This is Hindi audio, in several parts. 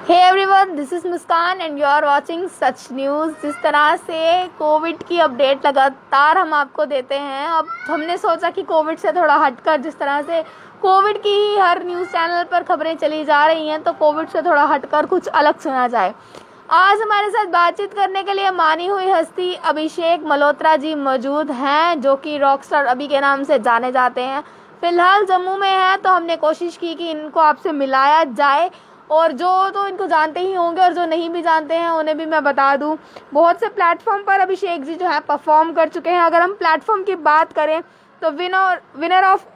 Hey everyone, this is Muskan and you are watching Sach news. जिस तरह से कोविड की अपडेट लगातार हम आपको देते हैं, अब हमने सोचा कि कोविड से थोड़ा हटकर जिस तरह से कोविड की ही हर न्यूज़ चैनल पर खबरें चली जा रही हैं, तो कोविड से थोड़ा हटकर कुछ अलग सुना जाए। आज हमारे साथ बातचीत करने के लिए मानी हुई हस्ती अभिषेक मल्होत्रा जी मौजूद हैं, जो कि रॉकस्टार अभी के नाम से जाने जाते हैं। फ़िलहाल जम्मू में है, तो हमने कोशिश की कि इनको आपसे मिलाया जाए, और जो तो इनको जानते ही होंगे और जो नहीं भी जानते हैं उन्हें भी मैं बता दूं। बहुत से प्लेटफॉर्म पर अभिषेक जी जो है परफॉर्म कर चुके हैं। अगर हम प्लेटफॉर्म की बात करें तो विनर ऑफ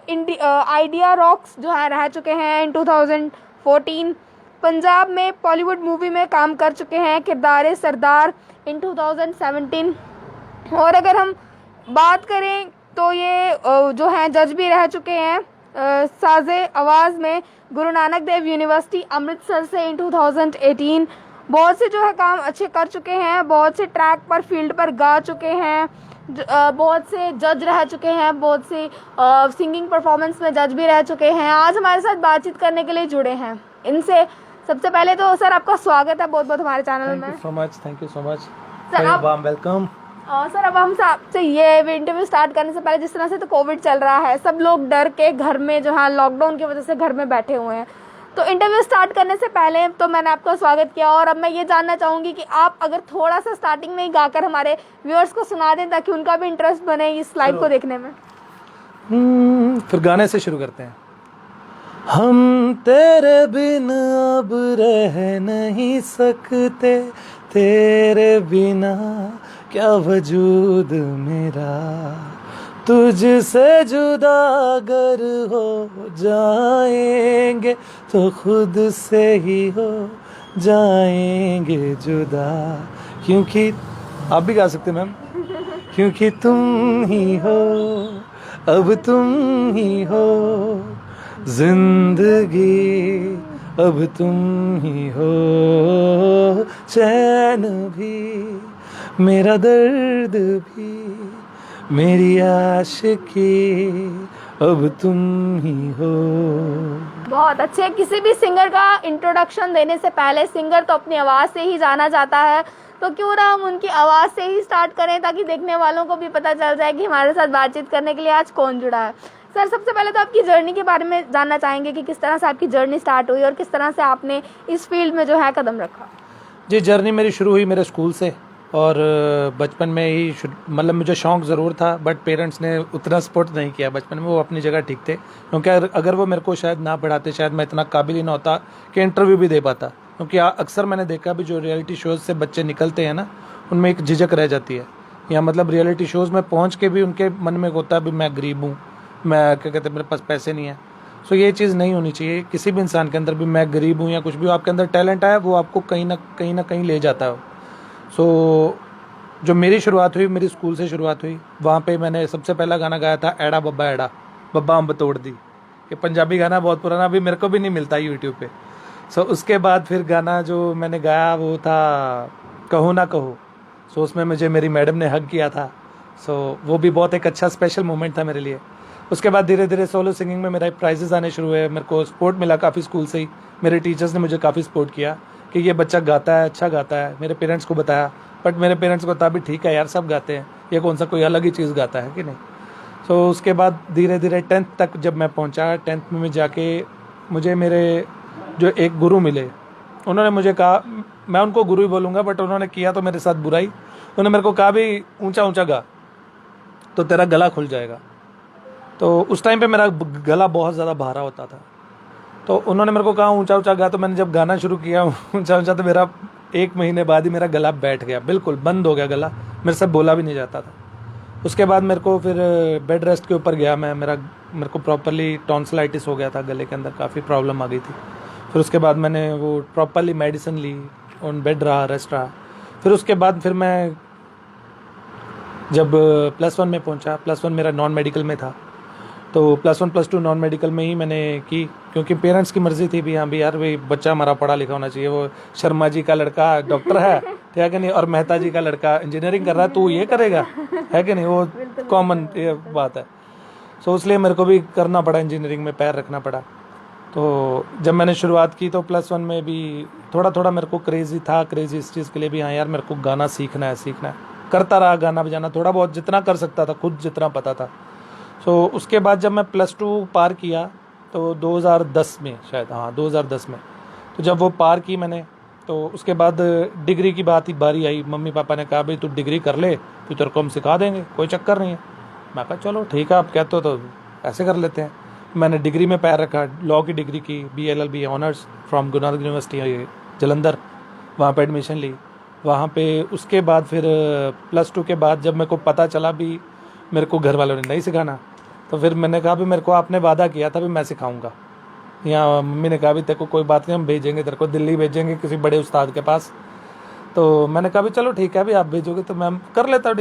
आइडिया रॉक्स जो है रह चुके हैं इन 2014। पंजाब में बॉलीवुड मूवी में काम कर चुके हैं किरदार सरदार इन 2017। और अगर हम बात करें तो ये जो हैं जज भी रह चुके हैं साज़े आवाज़ में गुरु नानक देव यूनिवर्सिटी अमृतसर से इन 2018। बहुत से जो है काम अच्छे कर चुके हैं, बहुत से ट्रैक पर फील्ड पर गा चुके हैं, बहुत से जज रह चुके हैं, बहुत से सिंगिंग परफॉर्मेंस में जज भी रह चुके हैं। आज हमारे साथ बातचीत करने के लिए जुड़े हैं। इनसे सबसे पहले तो सर आपका स्वागत है बहुत बहुत हमारे चैनल में। Thank you so much sir आप वेलकम। सर अब हम आपसे ये इंटरव्यू स्टार्ट करने से पहले, जिस तरह से तो कोविड चल रहा है, सब लोग डर के घर में जो है लॉकडाउन की वजह से घर में बैठे हुए हैं, तो इंटरव्यू स्टार्ट करने से पहले तो मैंने आपका स्वागत किया, और अब मैं ये जानना चाहूँगी कि आप अगर थोड़ा सा स्टार्टिंग में ही गाकर हमारे व्यूअर्स को सुना दें ताकि उनका भी इंटरेस्ट बने इस लाइव को देखने में। फिर गाने से शुरू करते हैं। हम तेरे बिन अब रह नहीं सकते, तेरे बिना क्या वजूद मेरा, तुझसे जुदा अगर हो जाएंगे तो खुद से ही हो जाएंगे जुदा। क्योंकि आप भी गा सकते मैम। क्योंकि तुम ही हो, अब तुम ही हो जिंदगी, अब तुम ही हो चैन भी, मेरा दर्द भी, मेरी आशिकी, अब तुम ही हो। बहुत अच्छे। किसी भी सिंगर का इंट्रोडक्शन देने से पहले सिंगर तो अपनी आवाज़ से ही जाना जाता है, तो क्यों ना हम उनकी आवाज़ से ही स्टार्ट करें ताकि देखने वालों को भी पता चल जाए कि हमारे साथ बातचीत करने के लिए आज कौन जुड़ा है। सर सबसे पहले तो आपकी जर्नी के बारे में जानना चाहेंगे कि किस तरह से आपकी जर्नी स्टार्ट हुई और किस तरह से आपने इस फील्ड में जो है कदम रखा। जी, जर्नी मेरी शुरू हुई मेरे स्कूल से, और बचपन में ही मतलब मुझे शौक़ ज़रूर था, बट पेरेंट्स ने उतना सपोर्ट नहीं किया बचपन में। वो अपनी जगह ठीक थे, क्योंकि अगर वो मेरे को शायद ना पढ़ाते शायद मैं इतना काबिल ही ना होता कि इंटरव्यू भी दे पाता। क्योंकि अक्सर मैंने देखा भी जो रियलिटी शोज़ से बच्चे निकलते हैं ना, उनमें एक झिझक रह जाती है, या मतलब रियलिटी शोज़ में पहुँच के भी उनके मन में होता है भी मैं गरीब हूँ, मैं क्या कहते हैं मेरे पास पैसे नहीं है। सो ये चीज़ नहीं होनी चाहिए किसी भी इंसान के अंदर भी, मैं गरीब हूँ या कुछ भी, आपके अंदर टैलेंट है वो आपको कहीं ना कहीं ले जाता है। सो जो मेरी शुरुआत हुई, मेरी स्कूल से शुरुआत हुई। वहाँ पे मैंने सबसे पहला गाना गाया था एड़ा बब्बा अम्ब तोड़ दी। ये पंजाबी गाना बहुत पुराना, अभी मेरे को भी नहीं मिलता यूट्यूब पे। सो उसके बाद फिर गाना जो मैंने गाया वो था कहो ना कहो। सो उसमें मुझे मेरी मैडम ने हग किया था। सो वो भी बहुत एक अच्छा स्पेशल मोमेंट था मेरे लिए। उसके बाद धीरे धीरे सोलो सिंगिंग में मेरा प्राइजेस आने शुरू हुए। मेरे को सपोर्ट मिला काफ़ी स्कूल से ही, मेरे टीचर्स ने मुझे काफ़ी सपोर्ट किया कि ये बच्चा गाता है, अच्छा गाता है। मेरे पेरेंट्स को बताया, बट मेरे पेरेंट्स को बता भी ठीक है यार, सब गाते हैं, ये कौन सा कोई अलग ही चीज़ गाता है कि नहीं। सो उसके बाद धीरे धीरे 10th तक जब मैं पहुंचा, 10th में जाके मुझे मेरे जो एक गुरु मिले, उन्होंने मुझे कहा, मैं उनको गुरु ही बोलूँगा बट उन्होंने किया तो मेरे साथ बुराई। उन्होंने मेरे को कहा भी ऊंचा ऊंचा गा तो तेरा गला खुल जाएगा। तो उस टाइम पे मेरा गला बहुत ज़्यादा भारा होता था, तो उन्होंने मेरे को कहा ऊंचा ऊंचा गा। तो मैंने जब गाना शुरू किया ऊंचा ऊंचा, तो मेरा 1 महीने बाद ही मेरा गला बैठ गया, बिल्कुल बंद हो गया गला, मेरे से बोला भी नहीं जाता था। उसके बाद मेरे को फिर बेड रेस्ट के ऊपर गया मैं, मेरे को प्रॉपरली टॉन्सिलाइटिस हो गया था, गले के अंदर काफ़ी प्रॉब्लम आ गई थी। फिर उसके बाद मैंने वो प्रॉपरली मेडिसिन ली, ऑन बेड रहा, रेस्ट रहा। फिर उसके बाद फिर मैं जब +1 में पहुंचा, +1 मेरा नॉन मेडिकल में था, तो +1 +2 नॉन मेडिकल में ही मैंने की, क्योंकि पेरेंट्स की मर्ज़ी थी भी हाँ भी यार भाई बच्चा हमारा पढ़ा लिखा होना चाहिए। वो शर्मा जी का लड़का डॉक्टर है, ठीक है कि नहीं, और मेहता जी का लड़का इंजीनियरिंग कर रहा है, तो ये करेगा, है कि नहीं, वो कॉमन ये बात है। सो इसलिए मेरे को भी करना पड़ा, इंजीनियरिंग में पैर रखना पड़ा। तो जब मैंने शुरुआत की तो +1 में भी थोड़ा थोड़ा मेरे को क्रेज़ी था, क्रेज़ी इस चीज़ के लिए भी, हाँ यार मेरे को गाना सीखना है। करता रहा गाना बजाना थोड़ा बहुत जितना कर सकता था, खुद जितना पता था। सो उसके बाद जब मैं +2 पार किया तो 2010 में शायद, हाँ 2010 में, तो जब वो पार की मैंने, तो उसके बाद डिग्री की बारी आई। मम्मी पापा ने कहा भाई तू डिग्री कर ले, फिर तेरे को हम सिखा देंगे, कोई चक्कर नहीं है। मैं कहा चलो ठीक है, आप कहते हो तो ऐसे कर लेते हैं। मैंने डिग्री में पैर रखा, लॉ की डिग्री की, BLLB honours from Guru Nanak university Jalandhar, वहाँ पे एडमिशन ली। वहाँ पे उसके बाद फिर +2 के बाद जब मेरे को पता चला भी मेरे को घर वालों ने नहीं सिखाना, तो फिर मैंने कहा भी मेरे को आपने वादा किया था भी मैं सिखाऊंगा। यहाँ मम्मी ने कहा भी तेरे को कोई बात नहीं, हम भेजेंगे तेरे को, दिल्ली भेजेंगे किसी बड़े उस्ताद के पास। तो मैंने कहा भी चलो ठीक है, भी आप भेजोगे तो मैं कर लेता हूँ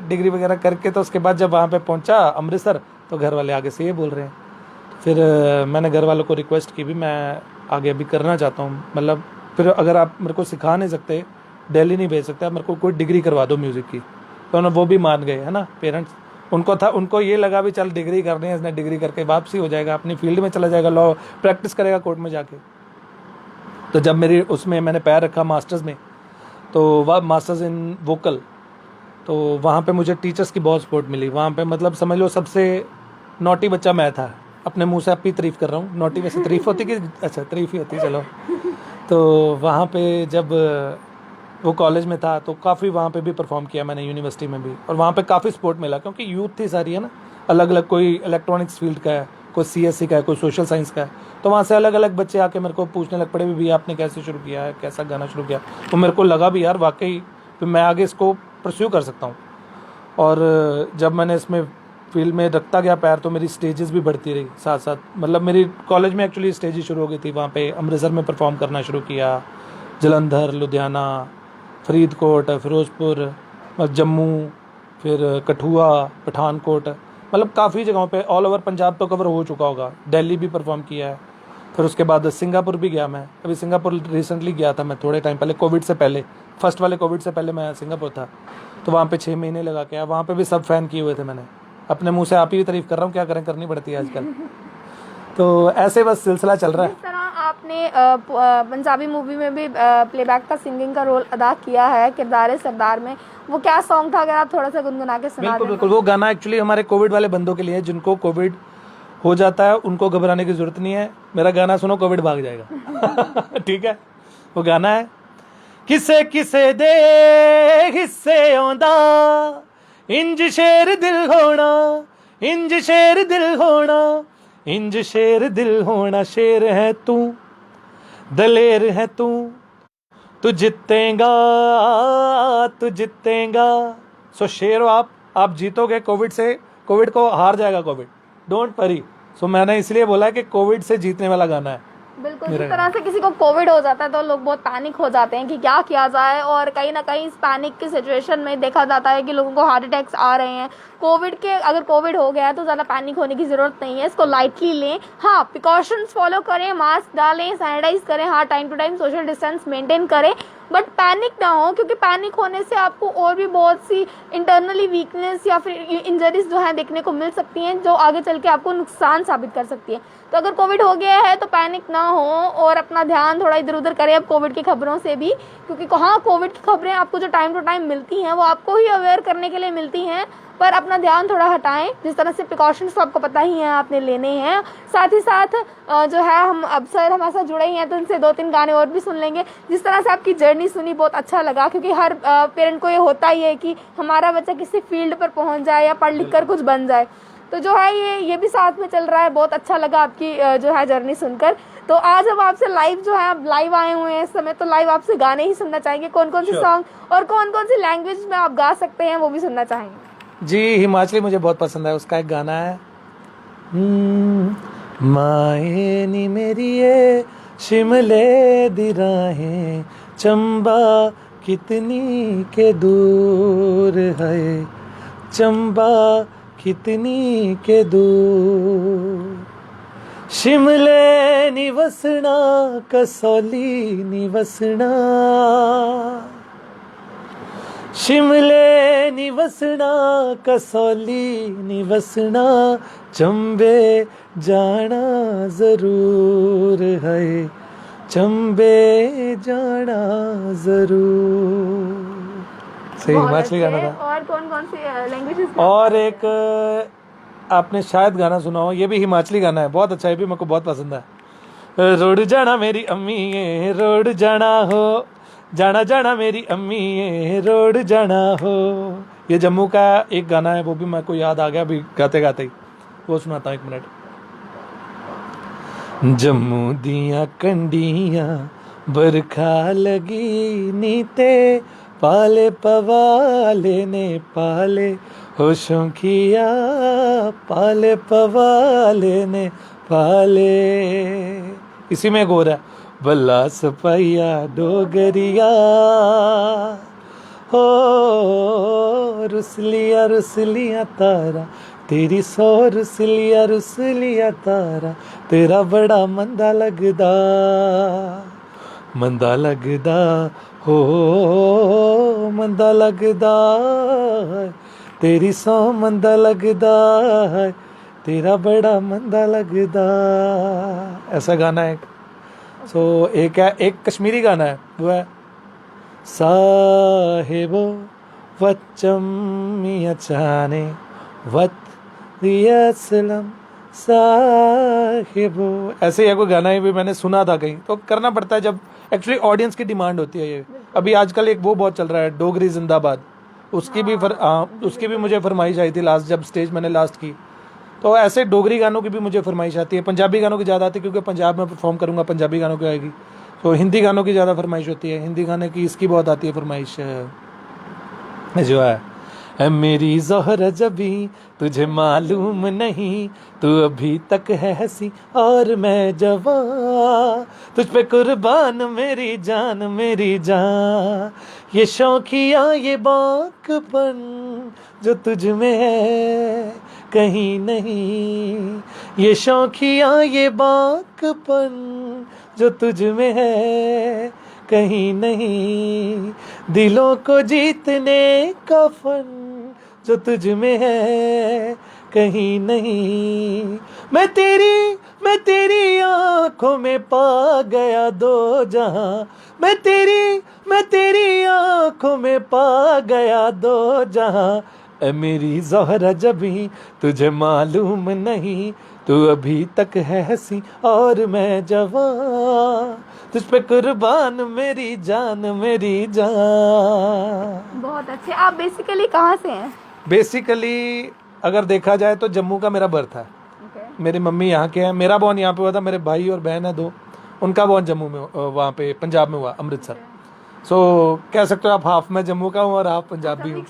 डिग्री वगैरह करके। तो उसके बाद जब वहाँ पे पहुँचा अमृतसर, तो घर वाले आगे से ये बोल रहे हैं। फिर मैंने घर वालों को रिक्वेस्ट की भी मैं आगे अभी करना चाहता हूँ, मतलब फिर अगर आप मेरे को सिखा नहीं सकते, दिल्ली नहीं भेज सकते, आप मेरे को कोई डिग्री करवा दो म्यूज़िक की। तो उन्होंने वो भी मान गए, है ना पेरेंट्स। उनको ये लगा भी चल डिग्री करनी है, इसने डिग्री करके वापसी हो जाएगा, अपनी फील्ड में चला जाएगा, लॉ प्रैक्टिस करेगा कोर्ट में जाके। तो जब मेरी उसमें मैंने पैर रखा मास्टर्स में, तो वह मास्टर्स इन वोकल, तो वहाँ पे मुझे टीचर्स की बहुत सपोर्ट मिली। वहाँ पे मतलब समझ लो सबसे नॉटी बच्चा मैं था। अपने मुंह से अपनी तारीफ कर रहा हूँ, नॉटी वैसे तारीफ होती कि अच्छा तारीफ ही होती, चलो। तो वहाँ पे जब वो कॉलेज में था तो काफ़ी वहाँ पे भी परफॉर्म किया मैंने, यूनिवर्सिटी में भी, और वहाँ पे काफ़ी सपोर्ट मिला क्योंकि यूथ थी सारी, है ना, अलग अलग, कोई इलेक्ट्रॉनिक्स फील्ड का है, कोई CSC का है, कोई सोशल साइंस का है। तो वहाँ से अलग अलग बच्चे आके मेरे को पूछने लग पड़े भी भैया आपने कैसे शुरू किया है, कैसा गाना शुरू किया। तो मेरे को लगा भी यार वाकई फिर मैं आगे इसको परस्यू कर सकता हूँ। और जब मैंने इसमें फील्ड में रखता गया पैर, तो मेरी स्टेजेस भी बढ़ती रही साथ साथ। मतलब मेरी कॉलेज में एक्चुअली स्टेजेस शुरू हो गई थी, वहाँ पे अमृतसर में परफॉर्म करना शुरू किया, जलंधर, लुधियाना, फरीदकोट, फिरोजपुर, जम्मू, फिर कठुआ, पठानकोट, मतलब काफ़ी जगहों पे ऑल ओवर पंजाब तो कवर हो चुका होगा। दिल्ली भी परफॉर्म किया है। फिर उसके बाद सिंगापुर भी गया मैं। अभी सिंगापुर रिसेंटली गया था मैं, थोड़े टाइम पहले, कोविड से पहले, फर्स्ट वाले कोविड से पहले मैं सिंगापुर था। तो वहाँ पे 6 महीने लगा के आया। वहाँ पे भी सब फैन किए हुए थे। मैंने अपने मुंह से आप ही तारीफ कर रहा हूँ, क्या करें, करनी पड़ती है आजकल। तो ऐसे बस सिलसिला चल रहा है। जिस तरह आपने पंजाबी मूवी में भी प्लेबैक का सिंगिंग का रोल अदा किया है, किरदार सरदार में, वो क्या सॉन्ग था, अगर आप थोड़ा सा गुनगुना के सुना दें। बिल्कुल, वो गाना एक्चुअली हमारे कोविड वाले बंदों के लिए है, जिनको कोविड हो जाता है उनको घबराने की जरूरत नहीं है। मेरा गाना सुनो, कोविड भाग जाएगा। ठीक है, वो गाना है, किसे किसे दे हिस्से आंदा, इंज शेर दिल होना, इंज शेर दिल होना, इंज शेर दिल होना, शेर है तू, दलेर है तू, तू जीतेगा, तू जीतेगा। सो शेर हो आप जीतोगे कोविड से, कोविड को हार जाएगा कोविड, डोंट वरी। सो मैंने इसलिए बोला है कि कोविड से जीतने वाला गाना है। बिल्कुल, जिस तरह से किसी को कोविड हो जाता है तो लोग बहुत पैनिक हो जाते हैं कि क्या किया जाए, और कहीं ना कहीं इस पैनिक की सिचुएशन में देखा जाता है कि लोगों को हार्ट अटैक्स आ रहे हैं। कोविड के, अगर कोविड हो गया है तो ज़्यादा पैनिक होने की ज़रूरत नहीं है, इसको लाइटली लें। हाँ, प्रिकॉशंस फॉलो करें, मास्क डालें, सैनिटाइज करें, हाँ time to time social distance maintain करें, बट पैनिक ना हो, क्योंकि पैनिक होने से आपको और भी बहुत सी इंटरनली वीकनेस या फिर इंजरीज जो है देखने को मिल सकती हैं, जो आगे चल के आपको नुकसान साबित कर सकती है। तो अगर कोविड हो गया है तो पैनिक ना हो और अपना ध्यान थोड़ा इधर उधर करें अब कोविड की खबरों से भी, क्योंकि हाँ कोविड की खबरें आपको जो टाइम टू टाइम मिलती हैं वो आपको ही अवेयर करने के लिए मिलती हैं, पर अपना ध्यान थोड़ा हटाएं। जिस तरह से प्रिकॉशंस तो आपको पता ही है आपने लेने हैं। साथ ही साथ जो है हम अब सर हमारे साथ जुड़े ही हैं तो इनसे 2-3 गाने और भी सुन लेंगे। जिस तरह से आपकी जर्नी सुनी बहुत अच्छा लगा, क्योंकि हर पेरेंट को ये होता ही है कि हमारा बच्चा किसी फील्ड पर पहुंच जाए या पढ़ लिख कर कुछ बन जाए। तो जो है ये भी साथ में चल रहा है। बहुत अच्छा लगा आपकी जो है जर्नी सुनकर। तो आज हम आपसे लाइव जो है आप लाइव आए हुए हैं इस समय, तो लाइव आपसे गाने ही सुनना चाहेंगे। कौन कौन से सॉन्ग और कौन कौन सी लैंग्वेज में आप गा सकते हैं वो भी सुनना चाहेंगे। जी, हिमाचली मुझे बहुत पसंद है। उसका एक गाना है, माए नी मेरी शिमले दी राहें, चंबा कितनी के दूर है, चंबा कितनी के दूर, शिमले निवसना कसौली निवसना, शिमले नी वसना कसौली नी वसना चंबे जाना जरूर है चंबे जाना जरूर। सही बहुत हिमाचली गाना अच्छे। था। और कौन कौन सी लैंग्वेजेस? और एक आपने शायद गाना सुना हो, ये भी हिमाचली गाना है, बहुत अच्छा है, भी मेरे को बहुत पसंद है। रोड जाना मेरी अम्मी ये रोड जाना हो, जाना जाना मेरी अम्मी ये रोड जाना हो। ये जम्मू का एक गाना है, वो भी मेरे को याद आ गया अभी गाते गाते ही, वो सुनाता हूँ, 1 मिनट। जम्मू दियां कंडियां बरखा लगी नीते पाले पवाले ने पाले होशों किया पाले पवाले ने पाले। इसी में गोर है बल्ला सपाइया डोगरिया हो रुसलिया तारा तेरी सौ रुसलिया तारा तेरा बड़ा मंदा लगदा हो मंदा लगदा तेरी सौ मंदा लगदा है तेरा बड़ा मंदा लगदा। ऐसा गाना है। सो एक है, एक कश्मीरी गाना है, वो है साहिबो वच्चम्मिया चाने वत रियसलम साहिबो। ऐसे ही कोई गाना है, भी मैंने सुना था कहीं, तो करना पड़ता है जब एक्चुअली ऑडियंस की डिमांड होती है। ये अभी आजकल एक वो बहुत चल रहा है, डोगरी जिंदाबाद, उसकी भी मुझे फरमाइश आई थी लास्ट, जब स्टेज मैंने लास्ट की। तो ऐसे डोगरी गानों की भी मुझे फरमाइश आती है, पंजाबी गानों की ज़्यादा आती है क्योंकि पंजाब में परफॉर्म करूँगा, पंजाबी गानों की आएगी। तो हिंदी गानों की ज़्यादा फरमाइश होती है, हिंदी गाने की इसकी बहुत आती है फरमाइश। जो है मेरी ज़ोहरा जबी तुझे मालूम नहीं तू अभी तक है हंसी और मैं जवां तुझ पे कुर्बान मेरी जान ये शौकिया ये बाकपन जो तुझ में है कहीं नहीं, ये शौकिया ये बाकपन जो तुझ में है कहीं नहीं, दिलों को जीतने का फन जो तुझ में है कहीं नहीं। मैं तेरी आंखों में पा गया दो जहां, मैं तेरी आंखों में पा गया दो जहां। ए मेरी ज़ोहरा जबी तुझे मालूम नहीं तू अभी तक है हंसी और मैं जवां तुझ पे कुर्बान मेरी जान। बहुत अच्छे। आप बेसिकली कहाँ से हैं? बेसिकली अगर देखा जाए तो जम्मू का मेरा बर्थ है। मेरी मम्मी यहाँ के हैं, मेरा बॉर्न यहाँ पे हुआ था, मेरे भाई और बहन है 2, उनका बॉर्न जम्मू में, वहाँ पे पंजाब में हुआ, अमृतसर। सो कह सकते हो आप हाफ मैं जम्मू का हूँ और हाफ पंजाबी हूँ,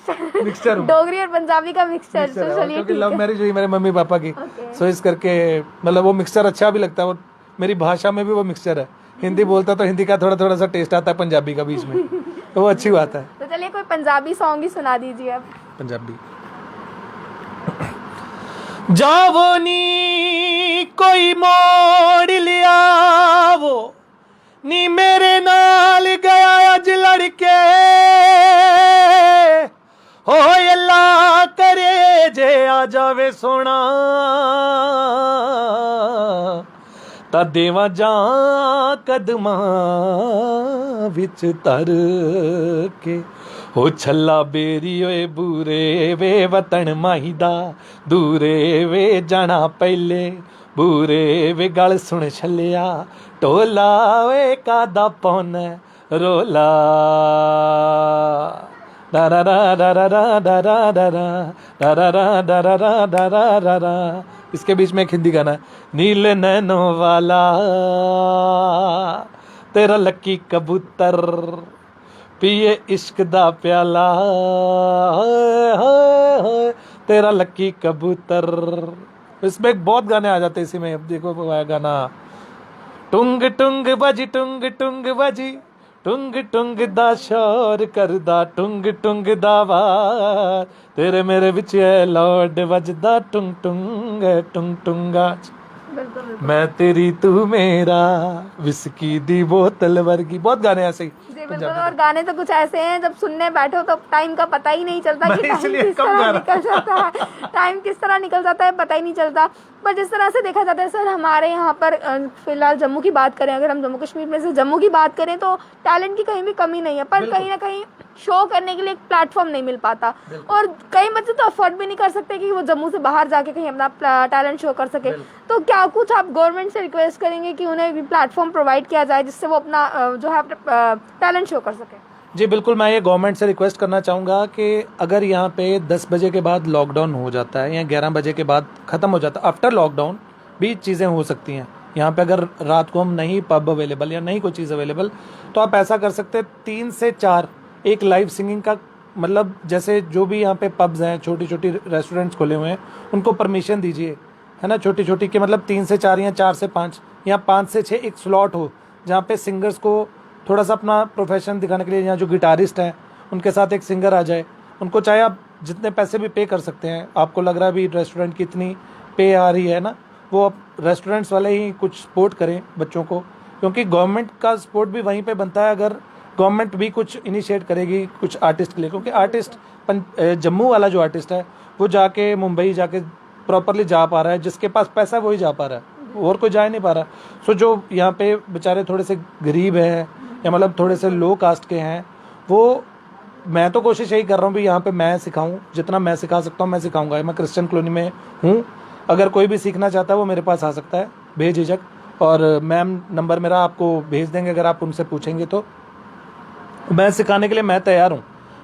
मिक्सचर हूँ, डोगरी और पंजाबी का मिक्सचर। चलिए क्योंकि लव मैरिज हुई मेरे मम्मी पापा की। सो इस करके मतलब वो मिक्सचर अच्छा भी लगता है, और मेरी भाषा में भी वो मिक्सचर है। हिंदी बोलता तो हिंदी का थोड़ा सा टेस्ट आता है पंजाबी का बीच में, तो वो अच्छी बात है। तो चलिए कोई पंजाबी सॉन्ग ही सुना दीजिए आप। पंजाबी जावो नी कोई मोड़ लिया वो नी मेरे नाल गया अज लड़के हो अल्लाह करे जे आ जावे सोना ता देवा जा कदमां विच तर के हो छल्ला बेरी ओए बूरे वे वतन माहीदा दूरे वे जाना पहले बूरे वे गल सुन छलिया ढोला वे कादा पौन रोला दारा दारा दारा दारा दारा दारा दारा दारा दारा। इसके बीच में एक हिंदी गाना है, नील नैनों वाला तेरा लक्की कबूतर पिए इश्क दा प्याला तेरा लक्की कबूतर। इसमें बहुत गाने आ जाते हैं इसी में। अब देखो गाना टुंग टुंग बजी टुंग टुंग बजी टुंग टुंग दा शोर करदा टुंग टुंग दा वार तेरे मेरे विच लौड वजदा टुंग टुंग टुंग टुंगा मैं तेरी तू मेरा विस्की दी बोतल वर्गी। बहुत गाने ऐसे ही बिल्कुल। पंजाबी और गाने तो कुछ ऐसे हैं जब सुनने बैठो तो टाइम का पता ही नहीं चलता कि टाइम किस तरह निकल जाता है, टाइम किस तरह निकल जाता है पता ही नहीं चलता। पर जिस तरह से देखा जाता है सर, हमारे यहाँ पर फिलहाल जम्मू की बात करें, अगर हम जम्मू कश्मीर में से जम्मू की बात करें तो टैलेंट की कहीं भी कमी नहीं है, पर कहीं ना कहीं शो करने के लिए एक प्लेटफॉर्म नहीं मिल पाता। और कई बच्चे तो अफोर्ड भी नहीं कर सकते कि वो जम्मू से बाहर जाके कहीं अपना टैलेंट शो कर सके। तो क्या कुछ आप गवर्नमेंट से रिक्वेस्ट करेंगे कि उन्हें भी प्लेटफॉर्म प्रोवाइड किया जाए जिससे वो अपना जो है टैलेंट शो कर सके? जी बिल्कुल, मैं ये गवर्नमेंट से रिक्वेस्ट करना चाहूँगा कि अगर यहाँ पे 10 बजे के बाद लॉकडाउन हो जाता है या 11 बजे के बाद ख़त्म हो जाता है, आफ्टर लॉकडाउन भी चीज़ें हो सकती हैं। यहाँ पे अगर रात को हम नहीं पब अवेलेबल या नहीं कोई चीज़ अवेलेबल, तो आप ऐसा कर सकते हैं 3 से 4 एक लाइव सिंगिंग का, मतलब जैसे जो भी यहाँ पे पब्स हैं, छोटी छोटी रेस्टोरेंट्स खुले हुए हैं, उनको परमिशन दीजिए, है ना, छोटी छोटी के मतलब 3 से 4 या 4 से 5 या 5 से 6 एक स्लॉट हो जहाँ पे सिंगर्स को थोड़ा सा अपना प्रोफेशन दिखाने के लिए, यहाँ जो गिटारिस्ट हैं उनके साथ एक सिंगर आ जाए, उनको चाहे आप जितने पैसे भी पे कर सकते हैं, आपको लग रहा है अभी रेस्टोरेंट की इतनी पे आ रही है ना, वो अब रेस्टोरेंट्स वाले ही कुछ सपोर्ट करें बच्चों को, क्योंकि गवर्नमेंट का सपोर्ट भी वहीं पे बनता है अगर गवर्नमेंट भी कुछ इनिशिएट करेगी कुछ आर्टिस्ट के लिए, क्योंकि आर्टिस्ट जम्मू वाला जो आर्टिस्ट है वो जाके मुंबई जाके प्रॉपरली जा पा रहा है, जिसके पास पैसा है वही जा पा रहा है और कोई जा नहीं पा रहा। सो जो यहाँ पे बेचारे थोड़े से गरीब हैं या मतलब थोड़े से लो कास्ट के हैं, वो मैं तो कोशिश यही कर रहा हूँ भी यहाँ पे मैं सिखाऊँ, जितना मैं सिखा सकता हूँ मैं सिखाऊंगा। मैं क्रिश्चियन कॉलोनी में हूँ, अगर कोई भी सीखना चाहता है वो मेरे पास आ सकता है बेझिझक, और मैम नंबर मेरा आपको भेज देंगे, अगर आप उनसे पूछेंगे तो मैं सिखाने के लिए मैं तैयार हूँ।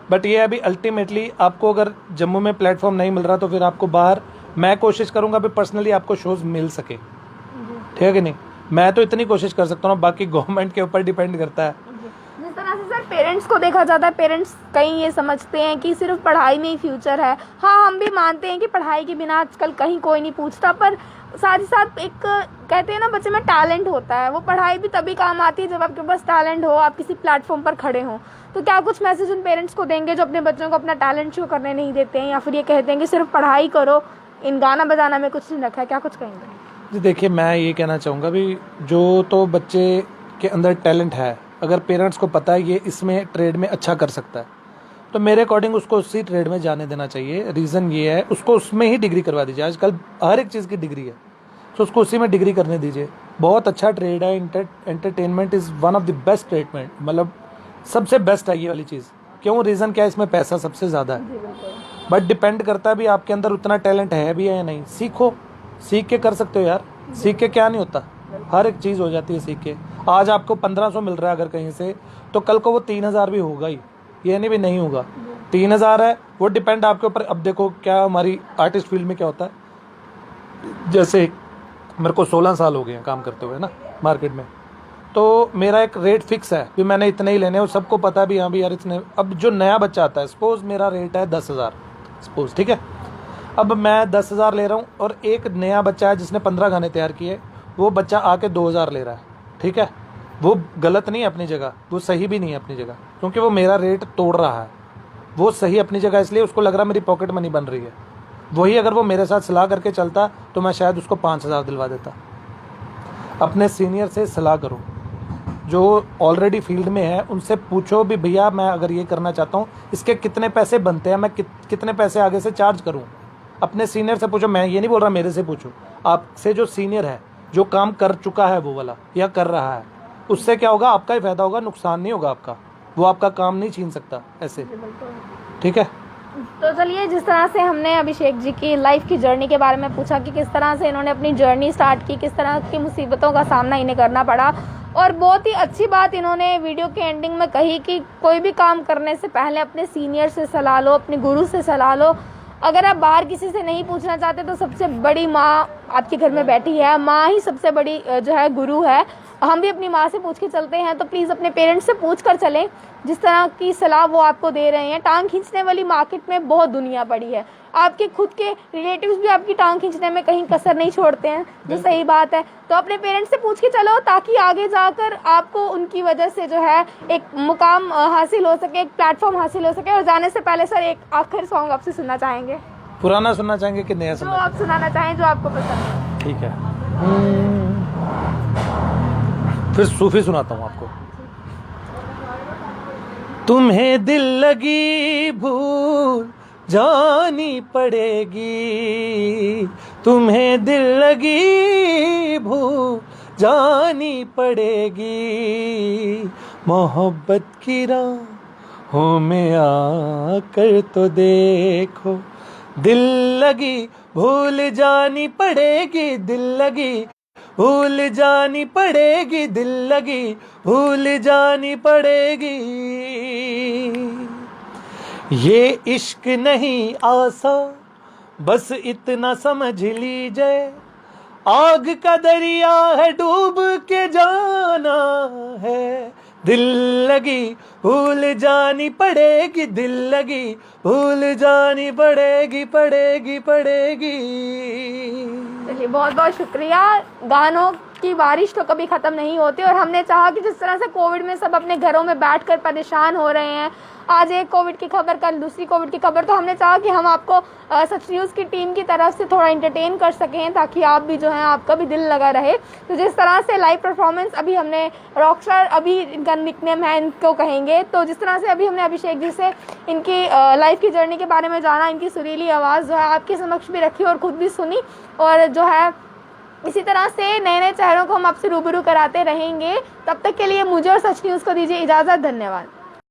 बट ये अभी अल्टीमेटली आपको अगर जम्मू में प्लेटफॉर्म नहीं मिल रहा तो फिर आपको बाहर, मैं कोशिश करूँगा भी पर्सनली आपको शोज़ मिल सके, ठीक है कि नहीं। मैं तो इतनी कोशिश कर सकता हूँ, बाकी गवर्नमेंट के ऊपर डिपेंड करता है। जिस तरह से सर पेरेंट्स को देखा जाता है, पेरेंट्स कहीं ये समझते हैं कि सिर्फ पढ़ाई में ही फ्यूचर है। हाँ, हम भी मानते हैं कि पढ़ाई के बिना आजकल कहीं कोई नहीं पूछता, पर साथ ही साथ एक कहते हैं ना बच्चे में टैलेंट होता है, वो पढ़ाई भी तभी काम आती है जब आपके पास टैलेंट हो, आप किसी प्लेटफॉर्म पर खड़े हों। तो क्या कुछ मैसेज उन पेरेंट्स को देंगे जो अपने बच्चों को अपना टैलेंट शो करने नहीं देते हैं, या फिर ये कहते हैं कि सिर्फ पढ़ाई करो, इन गाना बजाना में कुछ नहीं रखा है? क्या कुछ कहेंगे? जी देखिए, मैं ये कहना चाहूँगा भी जो तो बच्चे के अंदर टैलेंट है, अगर पेरेंट्स को पता है ये इसमें ट्रेड में अच्छा कर सकता है, तो मेरे अकॉर्डिंग उसको उसी ट्रेड में जाने देना चाहिए। रीज़न ये है, उसको उसमें ही डिग्री करवा दीजिए, आजकल हर एक चीज़ की डिग्री है, तो उसको उसी में डिग्री करने दीजिए। बहुत अच्छा ट्रेड है, entertainment is one of the best treatment, मतलब सबसे बेस्ट है ये वाली चीज़। क्यों? रीज़न क्या है, इसमें पैसा सबसे ज़्यादा है, बट डिपेंड करता है भी आपके अंदर उतना टैलेंट है भी या नहीं। सीखो, सीख के कर सकते हो यार, सीख के क्या नहीं होता, हर एक चीज़ हो जाती है सीख के। आज आपको 1500 मिल रहा है अगर कहीं से, तो कल को वो 3000 भी होगा ही, ये नहीं भी नहीं होगा। 3000 है, वो डिपेंड आपके ऊपर। अब देखो क्या हमारी आर्टिस्ट फील्ड में क्या होता है, जैसे मेरे को 16 साल हो गए हैं काम करते हुए ना मार्केट में, तो मेरा एक रेट फिक्स है कि मैंने इतने ही लेने हैं, और सबको पता भी हाँ भी यार इतने। अब जो नया बच्चा आता है, सपोज मेरा रेट है 10,000 सपोज, ठीक है, अब मैं 10,000 ले रहा हूँ और एक नया बच्चा है जिसने 15 गाने तैयार किए, वो बच्चा आके 2,000 ले रहा है, ठीक है। वो गलत नहीं है अपनी जगह, वो सही भी नहीं है अपनी जगह, क्योंकि वो मेरा रेट तोड़ रहा है। वो सही अपनी जगह इसलिए उसको लग रहा है मेरी पॉकेट मनी बन रही है। वही अगर वो मेरे साथ सलाह करके चलता तो मैं शायद उसको 5,000 दिलवा देता। अपने सीनियर से सलाह करो, जो ऑलरेडी फील्ड में है, उनसे पूछो भी भैया मैं अगर ये करना चाहता हूँ, इसके कितने पैसे बनते हैं, मैं कितने पैसे आगे से चार्ज करूँ। अपने सीनियर से पूछो, मैं ये नहीं बोल रहा मेरे से पूछो, आपसे जो सीनियर है, जो काम कर चुका है वो वाला या कर रहा है, उससे क्या होगा, आपका ही फायदा होगा, नुकसान नहीं होगा आपका। वो आपका काम नहीं छीन सकता ऐसे, ठीक है। तो चलिए, जिस तरह से हमने अभिषेक जी की लाइफ की जर्नी के बारे में पूछा कि किस तरह से इन्होंने अपनी जर्नी स्टार्ट की, किस तरह की मुसीबतों का सामना इन्हें करना पड़ा, और बहुत ही अच्छी बात इन्होंने वीडियो के एंडिंग में कही कि कोई भी काम करने से पहले अपने सीनियर से सलाह लो, अपने गुरु से सलाह लो। अगर आप बाहर किसी से नहीं पूछना चाहते तो सबसे बड़ी माँ आपके घर में बैठी है, माँ ही सबसे बड़ी जो है गुरु है। हम भी अपनी माँ से पूछ के चलते हैं, तो प्लीज़ अपने पेरेंट्स से पूछ कर चलें जिस तरह की सलाह वो आपको दे रहे हैं। टांग खींचने वाली मार्केट में बहुत दुनिया पड़ी है, आपके खुद के रिलेटिव्स भी आपकी टांग खींचने में कहीं कसर नहीं छोड़ते हैं, जो सही बात है। तो अपने पेरेंट्स से पूछ के चलो, ताकि आगे जाकर आपको उनकी वजह से जो है एक मुकाम हासिल हो सके, एक प्लेटफॉर्म हासिल हो सके। और जाने से पहले सर एक आखिरी सॉन्ग आपसे सुनना चाहेंगे? पुराना सुनना चाहेंगे कि नया जो सुनना? आप सुनाना चाहें, जो आपको पसंद है। ठीक है, फिर सूफी सुनाता हूँ आपको। तुम्हें दिल लगी भूल जानी पड़ेगी, तुम्हें दिल लगी भूल जानी पड़ेगी, मोहब्बत की राहों में आकर तो देखो, दिल लगी भूल जानी पड़ेगी, दिल लगी भूल जानी पड़ेगी, दिल लगी भूल जानी पड़ेगी। ये इश्क नहीं आसा बस इतना समझ लीजिए, आग का दरिया है डूब के जाना है, दिल लगी भूल जानी पड़ेगी, दिल लगी भूल जानी पड़ेगी, पड़ेगी पड़ेगी। चलिए बहुत बहुत शुक्रिया। गानों की बारिश तो कभी ख़त्म नहीं होती और हमने चाहा कि जिस तरह से कोविड में सब अपने घरों में बैठकर परेशान हो रहे हैं, आज एक कोविड की खबर, कल दूसरी कोविड की खबर, तो हमने चाहा कि हम आपको सच न्यूज़ की टीम की तरफ से थोड़ा एंटरटेन कर सकें ताकि आप भी जो है आपका भी दिल लगा रहे। तो जिस तरह से लाइव परफॉर्मेंस अभी हमने रॉकस्टार, अभी इनका निकनेम है, इनको कहेंगे, तो जिस तरह से अभी हमने अभिषेक जी से इनकी लाइफ की जर्नी के बारे में जाना, इनकी सुरीली आवाज़ जो है आपके समक्ष भी रखी और ख़ुद भी सुनी, और जो है इसी तरह से नए नए चेहरों को हम आपसे रूबरू कराते रहेंगे। तब तक के लिए मुझे और सच न्यूज़ को दीजिए इजाज़त। धन्यवाद।